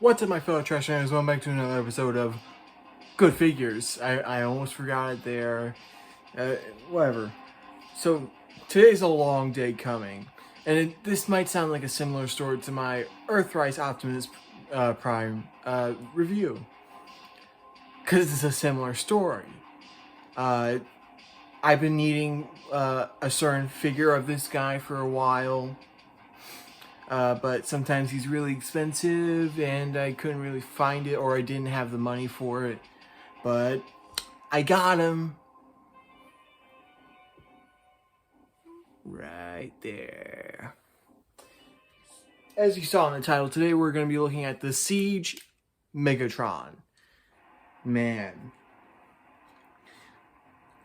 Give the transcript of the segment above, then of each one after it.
What's up, my fellow trash fans? Welcome back to another episode of Good Figures. I almost forgot it there. Uh, whatever. So, today's a long day coming. And this might sound like a similar story to my Earthrise Optimus Prime review. Because it's a similar story. I've been needing a certain figure of this guy for a while. But sometimes he's really expensive and I couldn't really find it, or I didn't have the money for it. But I got him. Right there. As you saw in the title, today we're going to be looking at the Siege Megatron. Man.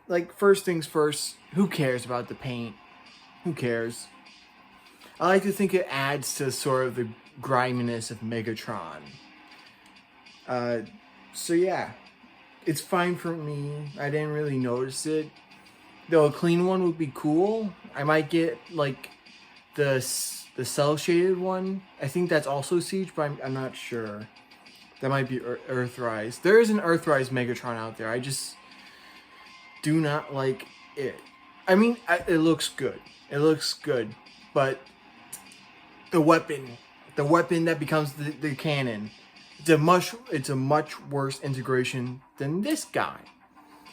Like, first things first, who cares about the paint? Who cares? I like to think it adds to sort of the griminess of Megatron. So yeah, it's fine for me. I didn't really notice it. Though a clean one would be cool. I might get like the cell shaded one. I think that's also Siege, but I'm not sure. That might be Earthrise. There is an Earthrise Megatron out there. I just do not like it. I mean, it looks good. It looks good, but the weapon that becomes the cannon, it's a much worse integration than this guy.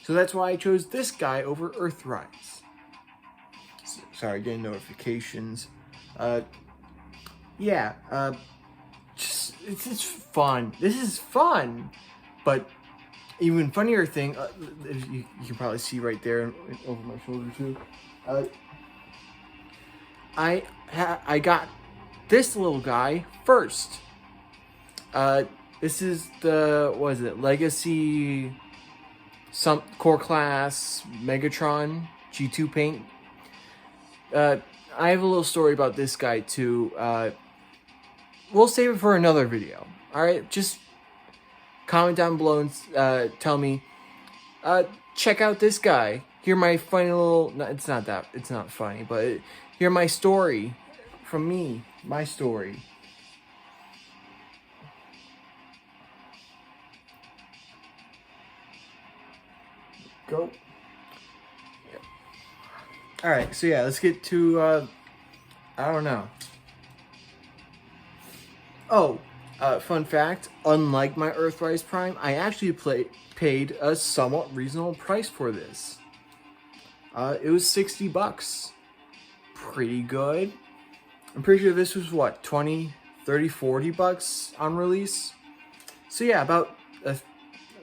So that's why I chose this guy over Earthrise. Sorry, getting notifications. Yeah, just it's fun. This is fun, but even funnier thing, you can probably see right there over my shoulder too. I got this little guy first. This is the, what is it, Legacy Core Class Megatron G2 paint. I have a little story about this guy too. We'll save it for another video. Alright, just comment down below and tell me, check out this guy. Hear my funny little, no, it's not funny, but hear my story from me. My story. Go. Yeah. Alright, so yeah, let's get to, I don't know. Oh, fun fact, unlike my Earthrise Prime, I actually paid a somewhat reasonable price for this. It was $60. Pretty good. I'm pretty sure this was what, 20, 30, 40 bucks on release. So yeah, about a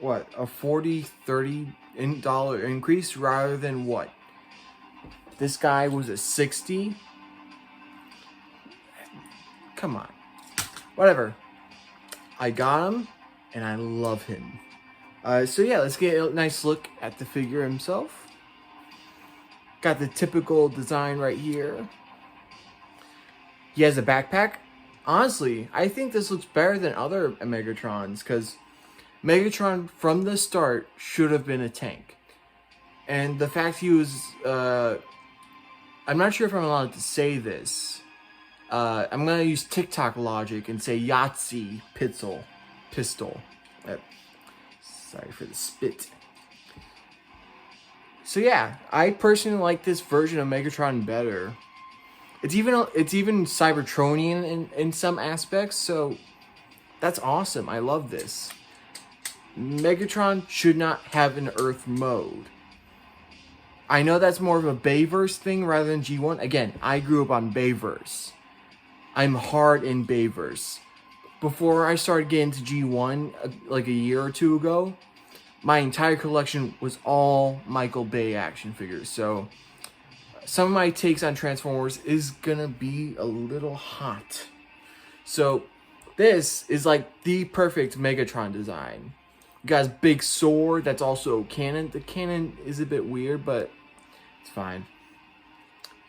$40, $30 increase rather than what? This guy was a 60. Come on. Whatever. I got him and I love him. So yeah, let's get a nice look at the figure himself. Got the typical design right here. He has a backpack. Honestly, I think this looks better than other Megatrons, because Megatron from the start should have been a tank. And the fact he was, I'm not sure if I'm allowed to say this. I'm going to use TikTok logic and say Yahtzee pistol. Sorry for the spit. So yeah, I personally like this version of Megatron better. It's even Cybertronian in some aspects, so that's awesome. I love this. Megatron should not have an Earth mode. I know that's more of a Bayverse thing rather than G1. Again, I grew up on Bayverse. I'm hard in Bayverse. Before I started getting to G1, like a year or two ago, my entire collection was all Michael Bay action figures, so some of my takes on Transformers is gonna be a little hot. So this is like the perfect Megatron design. You got his big sword that's also cannon. The cannon is a bit weird, but it's fine.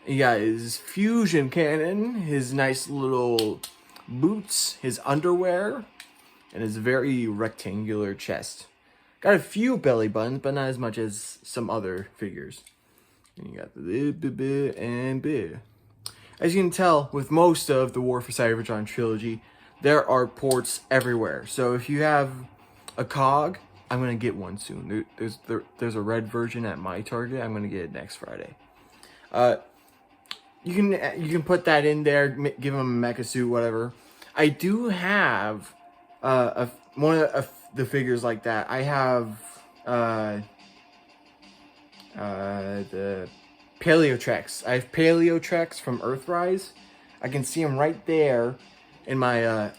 You got his fusion cannon, his nice little boots, his underwear, and his very rectangular chest. Got a few belly buttons, but not as much as some other figures. And you got the and bit. As you can tell, with most of the War for Cybertron trilogy, there are ports everywhere. So if you have a cog, I'm gonna get one soon. There's a red version at my Target. I'm gonna get it next Friday. You can put that in there, give them a mecha suit, whatever. I do have one of the figures like that. I have the Paleotrex. I have Paleotrex from Earthrise. I can see him right there in my I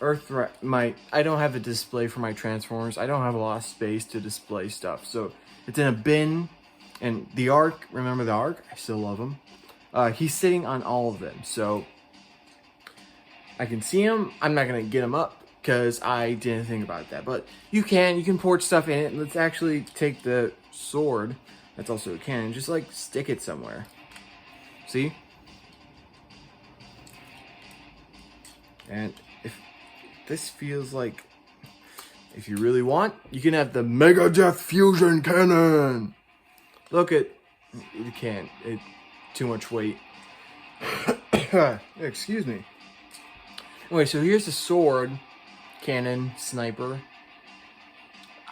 don't have a display for my Transformers. I don't have a lot of space to display stuff, so it's in a bin. And the Ark, remember the Ark? I still love him. He's sitting on all of them, so I can see him. I'm not gonna get him up because I didn't think about that, but you can port stuff in it. Let's actually take the sword. That's also a cannon. Just like stick it somewhere. See? And if this feels like, if you really want, you can have the Mega Death Fusion Cannon. Look at, you can't. Too much weight. Excuse me. Anyway, so here's the sword, cannon, sniper.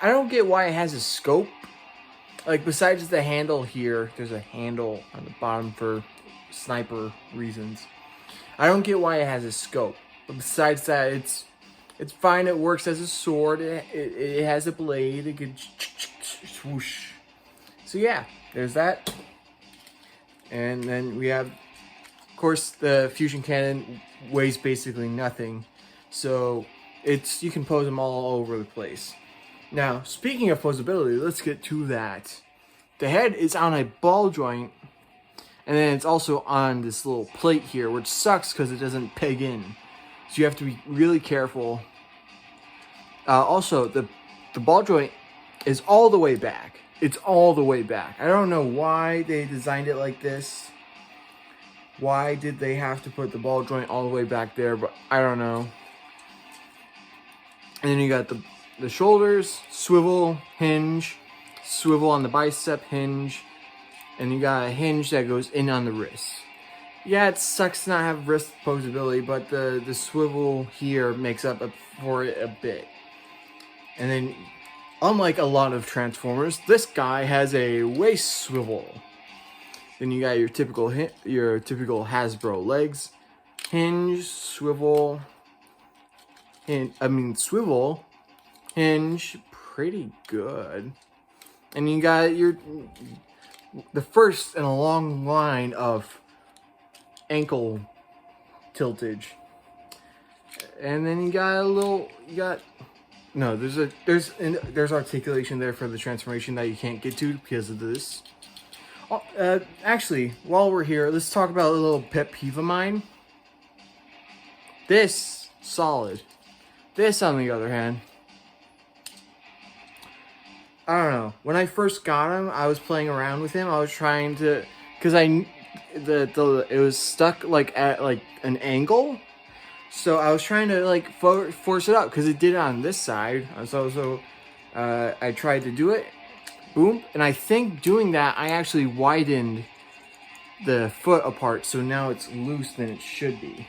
I don't get why it has a scope. Like, besides the handle here, there's a handle on the bottom for sniper reasons. I don't get why it has a scope. But besides that, it's fine. It works as a sword. It has a blade. It can swoosh. So yeah, there's that. And then we have, of course, the fusion cannon weighs basically nothing. So you can pose them all over the place. Now, speaking of posability, let's get to that. The head is on a ball joint, and then it's also on this little plate here, which sucks because it doesn't peg in. So you have to be really careful. Also, the ball joint is all the way back. It's all the way back. I don't know why they designed it like this. Why did they have to put the ball joint all the way back there? But I don't know. And then you got the shoulders, swivel, hinge, swivel on the bicep, hinge, and you got a hinge that goes in on the wrist. Yeah, it sucks to not have wrist posability, but the swivel here makes up for it a bit. And then, unlike a lot of Transformers, this guy has a waist swivel. Then you got your typical Hasbro legs, hinge, swivel, swivel, hinge, pretty good. And you got the first in a long line of ankle tiltage. And then you got there's articulation there for the transformation that you can't get to because of this. Actually, while we're here, let's talk about a little pet peeve of mine. This, solid. This, on the other hand, I don't know. When I first got him, I was playing around with him. I was trying to, because it was stuck like at like an angle. So I was trying to like force it up because it did it on this side. So I tried to do it. Boom. And I think doing that, I actually widened the foot apart. So now it's loose than it should be.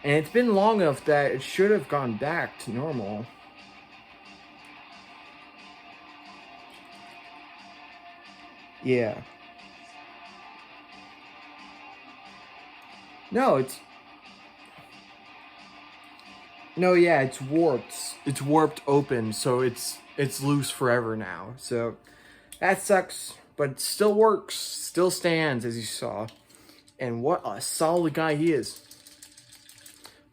And it's been long enough that it should have gone back to normal. Yeah. Yeah, it's warped. It's warped open, so it's loose forever now. So that sucks, but it still works. Still stands, as you saw. And what a solid guy he is.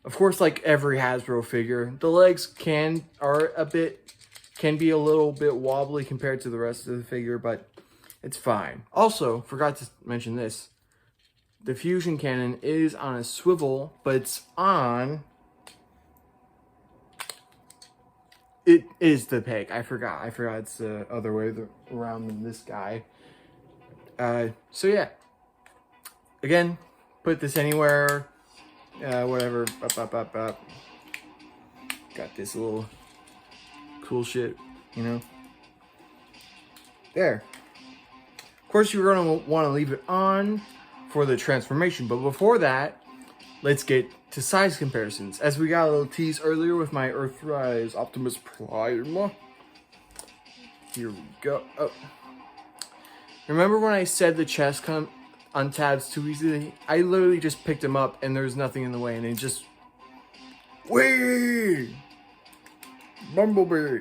Of course, like every Hasbro figure, the legs can be a little bit wobbly compared to the rest of the figure, but it's fine. Also, forgot to mention this. The fusion cannon is on a swivel, but it's on... It is the peg. I forgot it's the other way around than this guy. So yeah. Again, put this anywhere. Whatever. Got this little cool shit, you know. There. Of course, you're going to want to leave it on for the transformation. But before that, let's get to size comparisons, as we got a little tease earlier with my Earthrise Optimus Prime. Here we go. Oh. Remember when I said the chest untabs too easily? I literally just picked him up and there's nothing in the way and it just... Whee! Bumblebee!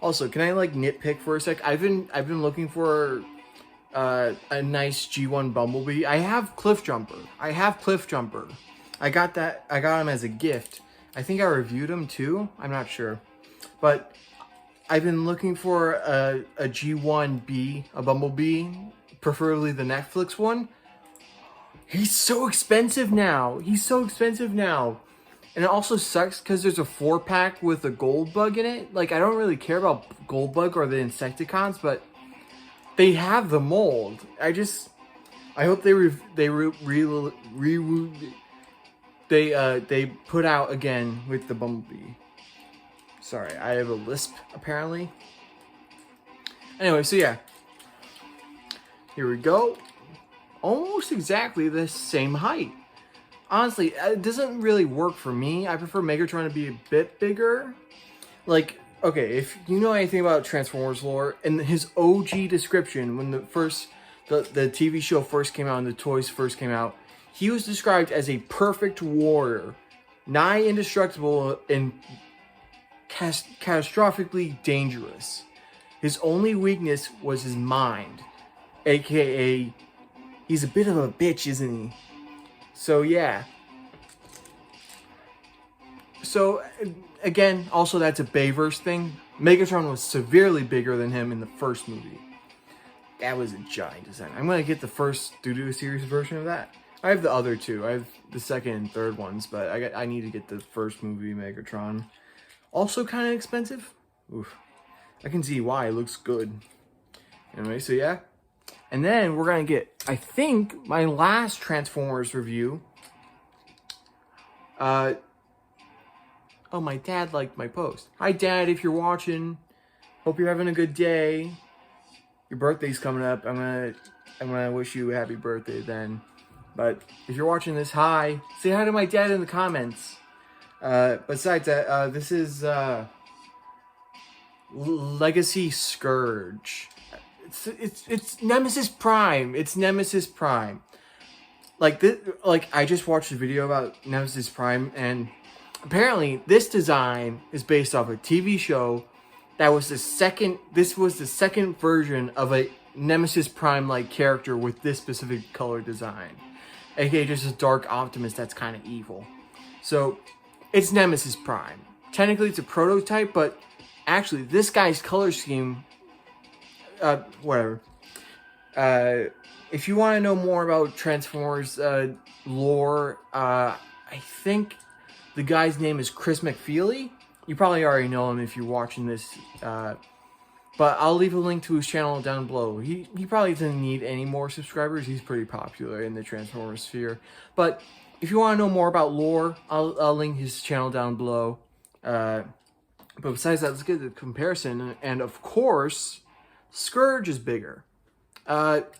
Also, can I like nitpick for a sec? I've been looking for a nice G1 Bumblebee. I have Cliff Jumper. I got him as a gift. I think I reviewed him too. I'm not sure. But I've been looking for a G1B, a Bumblebee, preferably the Netflix one. He's so expensive now. And it also sucks because there's a 4-pack with a gold bug in it. Like, I don't really care about gold bug or the Insecticons, but they have the mold. I hope they put out again with the Bumblebee. Sorry, I have a lisp apparently. Anyway, so yeah. Here we go. Almost exactly the same height. Honestly, it doesn't really work for me. I prefer Megatron to be a bit bigger. Like, okay, if you know anything about Transformers lore, in his OG description, when the TV show first came out and the toys first came out, he was described as a perfect warrior, nigh indestructible and catastrophically dangerous. His only weakness was his mind, aka he's a bit of a bitch, isn't he? So yeah. So again, also that's a Bayverse thing. Megatron was severely bigger than him in the first movie. That was a giant design. I'm gonna get the first Studio Series version of that. I have the other two. I have the second and third ones, but I need to get the first movie Megatron. Also kind of expensive. Oof. I can see why. It looks good. Anyway, so yeah. And then we're going to get, I think, my last Transformers review. Oh, my dad liked my post. Hi, Dad, if you're watching. Hope you're having a good day. Your birthday's coming up. I'm gonna wish you a happy birthday then. But if you're watching this, hi. Say hi to my dad in the comments. Besides that, this is Legacy Scourge. It's Nemesis Prime. It's Nemesis Prime. Like I just watched a video about Nemesis Prime, and apparently this design is based off a TV show that was the second. This was the second version of a Nemesis Prime like character with this specific color design, aka just a dark Optimus that's kind of evil. So it's Nemesis Prime. Technically, it's a prototype, but actually, this guy's color scheme. Whatever. If you want to know more about Transformers lore, I think the guy's name is Chris McFeely. You probably already know him if you're watching this, but I'll leave a link to his channel down below. He probably doesn't need any more subscribers. He's pretty popular in the Transformers sphere. But if you want to know more about lore, I'll link his channel down below. But besides that, let's get the comparison. And of course, Scourge is bigger. It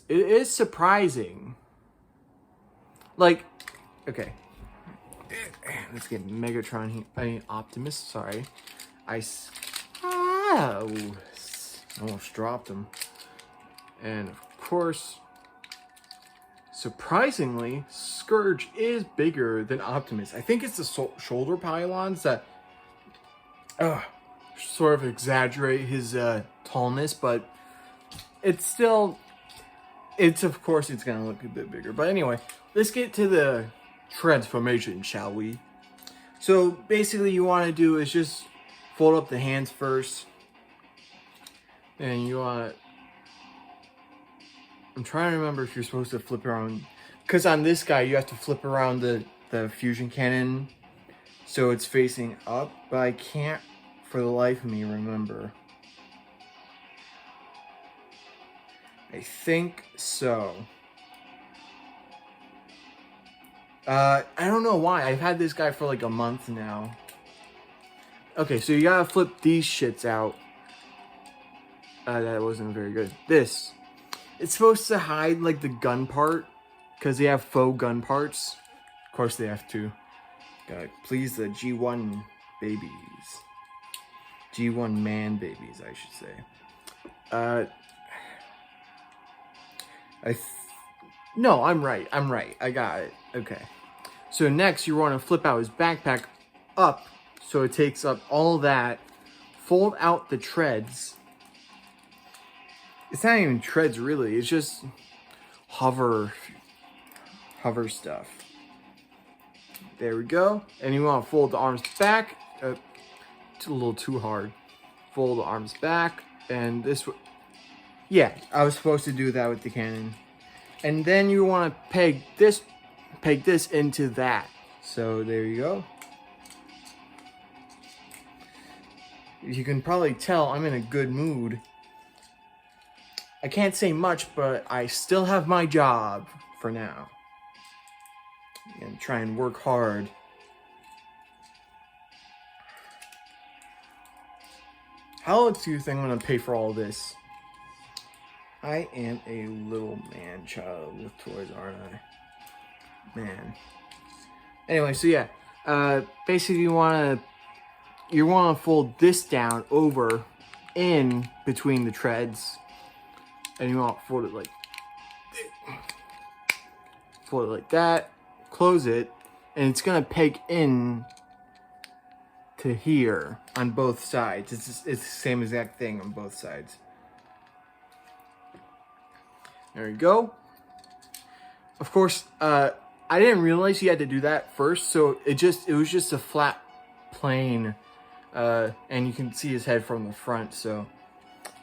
is surprising. Like, okay. Let's get Megatron here. I mean, Optimus, sorry. Almost dropped him. And of course, surprisingly, Scourge is bigger than Optimus. I think it's the shoulder pylons that sort of exaggerate his tallness, but it's still, of course it's gonna look a bit bigger. But anyway, let's get to the transformation, shall we? So basically you want to do is just fold up the hands first, and you want to, I'm trying to remember if you're supposed to flip around, because on this guy you have to flip around the fusion cannon so it's facing up, but I can't for the life of me remember. I think so. I don't know why. I've had this guy for like a month now. Okay, so you gotta flip these shits out. That wasn't very good. This. It's supposed to hide like the gun part, because they have faux gun parts. Of course they have to. Gotta please the G1 babies. G1 man babies, I should say. No, I'm right. I got it. Okay. So next, you want to flip out his backpack up so it takes up all that. Fold out the treads. It's not even treads, really. It's just hover stuff. There we go. And you want to fold the arms back. It's a little too hard. Fold the arms back. And this... Yeah, I was supposed to do that with the cannon. And then you want to peg this into that. So there you go. You can probably tell I'm in a good mood. I can't say much, but I still have my job for now. And try and work hard. How else do you think I'm gonna pay for all this? I am a little man child with toys, aren't I? Man. Anyway, so yeah. Basically you wanna fold this down over in between the treads. And you want to fold it like that, close it, and it's gonna peg in to here on both sides. It's the same exact thing on both sides. There you go. Of course, I didn't realize you had to do that first, so it was just a flat plane, and you can see his head from the front. So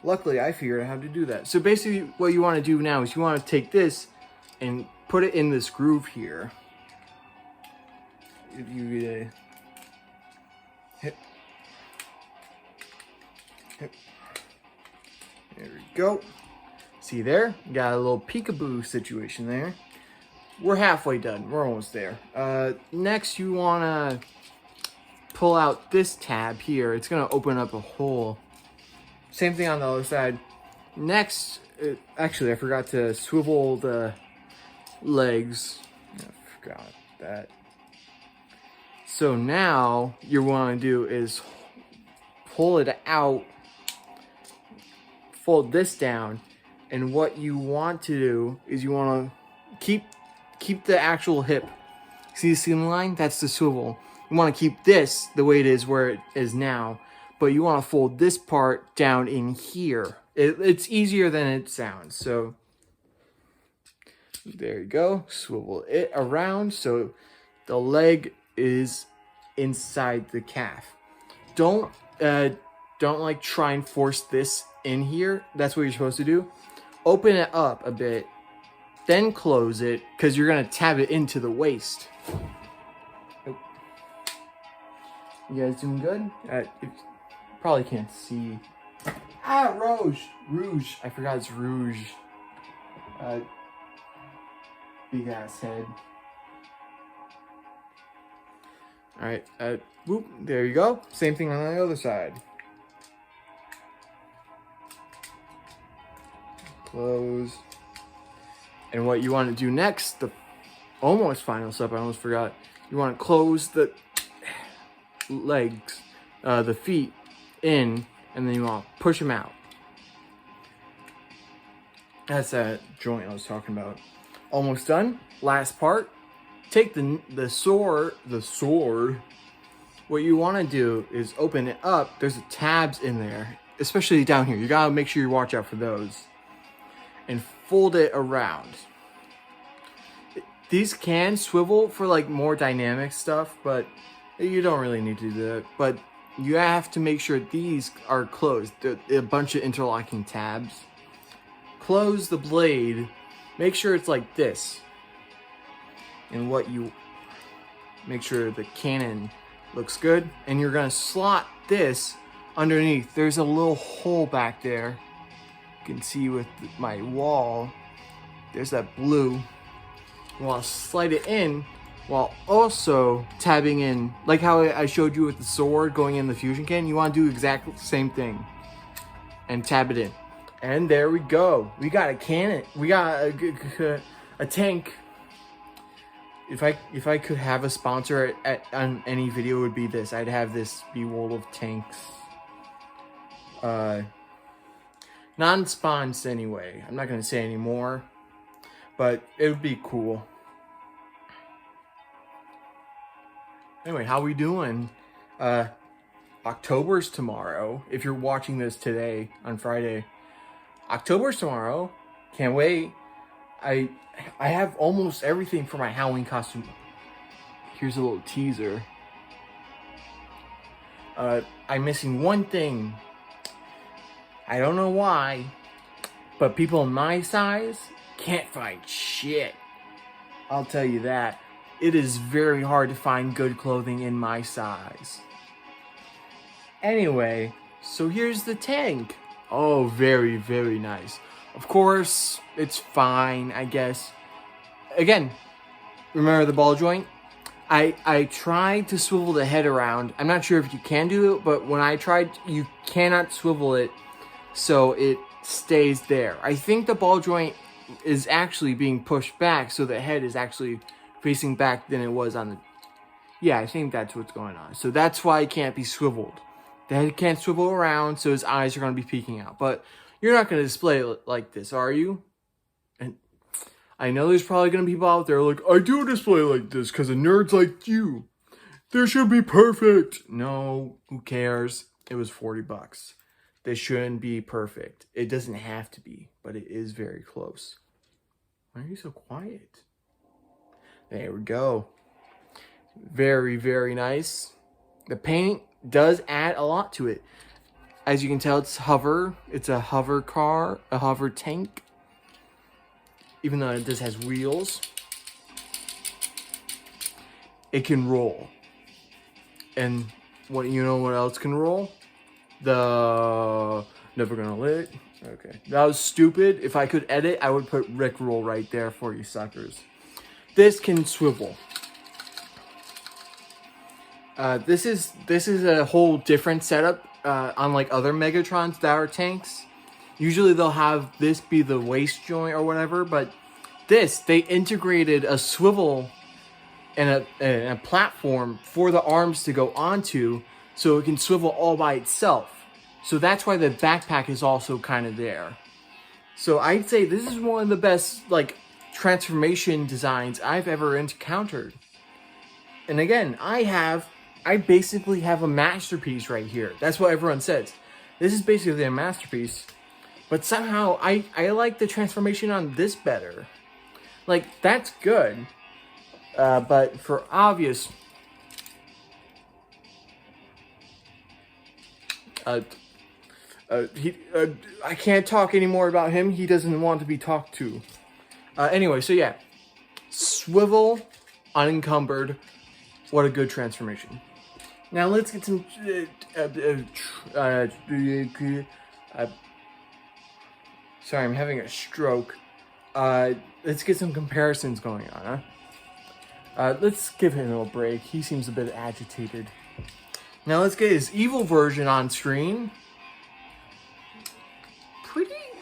luckily, I figured out how to do that. So basically, what you want to do now is you want to take this and put it in this groove here. If you hit. There we go. See there? Got a little peekaboo situation there. We're halfway done. We're almost there. Next, you want to pull out this tab here. It's going to open up a hole. Same thing on the other side. Next, actually, I forgot to swivel the legs. I forgot that. So now, you want to do is pull it out, fold this down, and what you want to do is you want to keep the actual hip. See the seam line? That's the swivel. You want to keep this the way it is where it is now, but you want to fold this part down in here. It's easier than it sounds. So there you go. Swivel it around so the leg is inside the calf. Don't like try and force this in here. That's what you're supposed to do. Open it up a bit, then close it, because you're gonna tab it into the waist. Oh. You guys doing good? Probably can't see. Ah, Rouge. I forgot it's Rouge. Big ass head. All right. Whoop. There you go. Same thing on the other side. Close. And what you want to do next, the almost final step, I almost forgot. You want to close the legs, the feet in, and then you want to push them out. That's that joint I was talking about. Almost done. Last part. Take the sword. What you want to do is open it up. There's tabs in there, especially down here. You gotta make sure you watch out for those. And fold it around. These can swivel for like more dynamic stuff, but you don't really need to do that. But you have to make sure these are closed. They're a bunch of interlocking tabs. Close the blade. Make sure it's like this. And what you make sure the cannon looks good. And you're gonna slot this underneath. There's a little hole back there. You can see with my wall, there's that blue. You want to slide it in while also tabbing in, like how I showed you with the sword going in the fusion cannon. You want to do exactly the same thing and tab it in. And there we go. We got a cannon. We got a tank. if I could have a sponsor on any video, it would be this. I'd have this be World of Tanks. Non-sponsored anyway. I'm not gonna say any more, but it would be cool. Anyway, how we doing? October's tomorrow. If you're watching this today on Friday, October's tomorrow. Can't wait. I have almost everything for my Halloween costume. Here's a little teaser. I'm missing one thing. I don't know why, but people my size can't find shit. I'll tell you that. It is very hard to find good clothing in my size. Anyway, so here's the tank. Oh, very, very nice. Of course, it's fine, I guess. Again, remember the ball joint? I tried to swivel the head around. I'm not sure if you can do it, but when I tried, you cannot swivel it so it stays there. I think the ball joint is actually being pushed back, so the head is actually facing back than it was on the... Yeah, I think that's what's going on. So that's why it can't be swiveled. The head can't swivel around, so his eyes are going to be peeking out. But you're not going to display it like this, are you? And I know there's probably going to be people out there like, I do display like this because of nerds like you. They should be perfect. No, who cares? It was $40. They shouldn't be perfect. It doesn't have to be, but it is very close. Why are you so quiet? There we go. Very, very nice. The paint does add a lot to it. As you can tell, it's hover. It's a hover car, a hover tank. Even though it just has wheels. It can roll. And what you know what else can roll? The never gonna lit. Okay. That was stupid. If I could edit, I would put Rickroll right there for you suckers. This can swivel. This is a whole different setup, unlike other Megatrons that are tanks. Usually they'll have this be the waist joint or whatever, but they integrated a swivel and a platform for the arms to go onto, so it can swivel all by itself. So that's why the backpack is also kind of there. So I'd say this is one of the best, like, transformation designs I've ever encountered. And again, I basically have a masterpiece right here. That's what everyone says. This is basically a masterpiece. But somehow, I like the transformation on this better. Like, that's good. But for obvious... I can't talk anymore about him. He doesn't want to be talked to. Anyway, so yeah. Swivel, unencumbered. What a good transformation. Now let's get some... sorry, I'm having a stroke. Let's get some comparisons going on, huh? Let's give him a break. He seems a bit agitated. Now let's get his evil version on screen.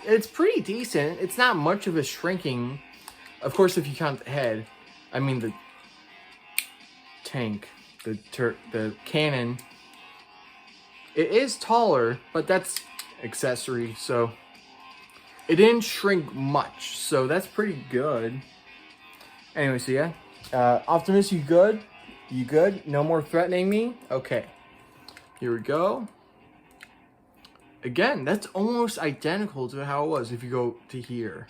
It's pretty decent. It's not much of a shrinking. Of course, if you count the head. I mean the tank. The cannon. It is taller, but that's accessory, so it didn't shrink much, so that's pretty good. Anyway, so yeah. Optimus, you good? You good? No more threatening me? Okay. Here we go. Again, that's almost identical to how it was if you go to here.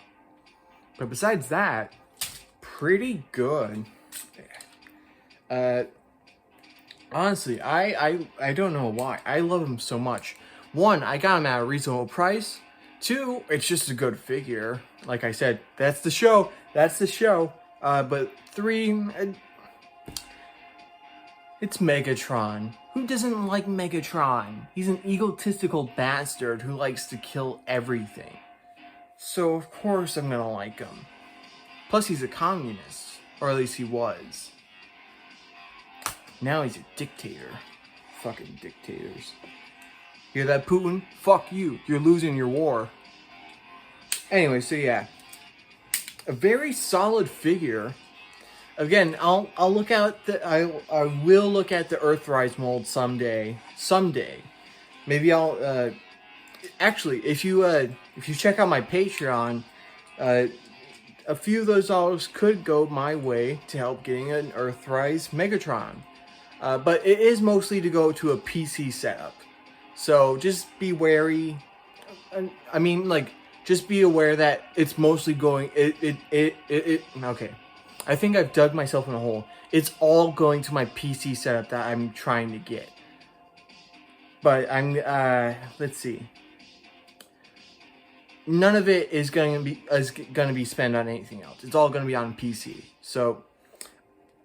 But besides that, pretty good. Honestly, I don't know why. I love him so much. One, I got him at a reasonable price. Two, it's just a good figure. Like I said, that's the show. That's the show. But three, it's Megatron. Who doesn't like Megatron? He's an egotistical bastard who likes to kill everything. So of course I'm gonna like him. Plus he's a communist. Or at least he was. Now he's a dictator. Fucking dictators. Hear that, Putin? Fuck you. You're losing your war. Anyway, so yeah. A very solid figure. again, I'll look out the I will look at the Earthrise mold someday. Someday, maybe I'll actually if you check out my Patreon, a few of those dollars could go my way to help getting an Earthrise Megatron. But it is mostly to go to a PC setup. So just be wary. I mean, like, just be aware that it's mostly going. Okay. I think I've dug myself in a hole. It's all going to my PC setup that I'm trying to get. But I'm. Let's see. None of it is going to be spent on anything else. It's all going to be on PC. So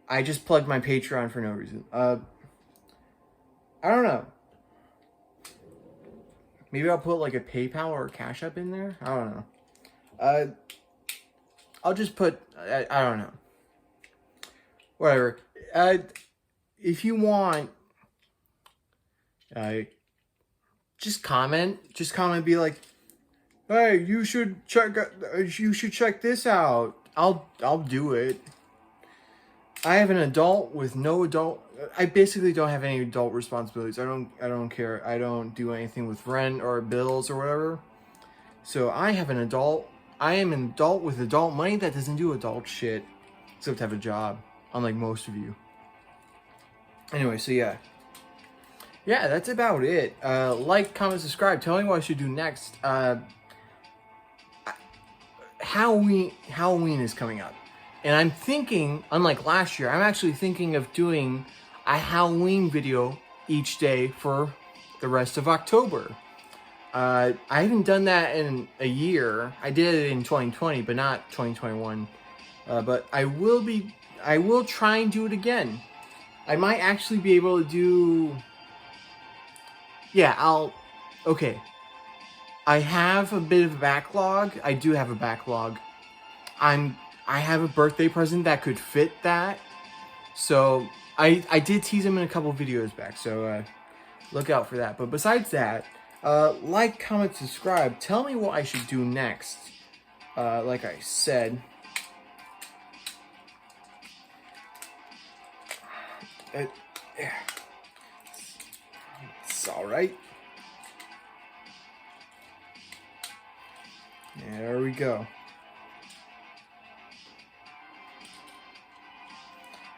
I just plugged my Patreon for no reason. I don't know. Maybe I'll put like a PayPal or a Cash App in there. I don't know. I'll just put. I don't know. Whatever. If you want, just comment. Just comment. Be like, hey, you should check. You should check this out. I'll do it. I have an adult with no adult. I basically don't have any adult responsibilities. I don't care. I don't do anything with rent or bills or whatever. So I have an adult. I am an adult with adult money that doesn't do adult shit, except have a job, unlike most of you. Anyway, so yeah, that's about it. Like, comment, subscribe. Tell me what I should do next. Halloween is coming up. And I'm thinking, unlike last year, I'm actually thinking of doing a Halloween video each day for the rest of October. I haven't done that in a year. I did it in 2020, but not 2021. But I will try and do it again. I might actually be able to do... Yeah, okay. I have a bit of a backlog. I do have a backlog. I have a birthday present that could fit that. So I did tease him in a couple videos back. So look out for that. But besides that, like, comment, subscribe. Tell me what I should do next. Like I said. It's alright. There we go.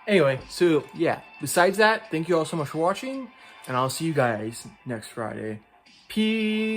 Anyway, so yeah, besides that, thank you all so much for watching, and I'll see you guys next Friday. Peace.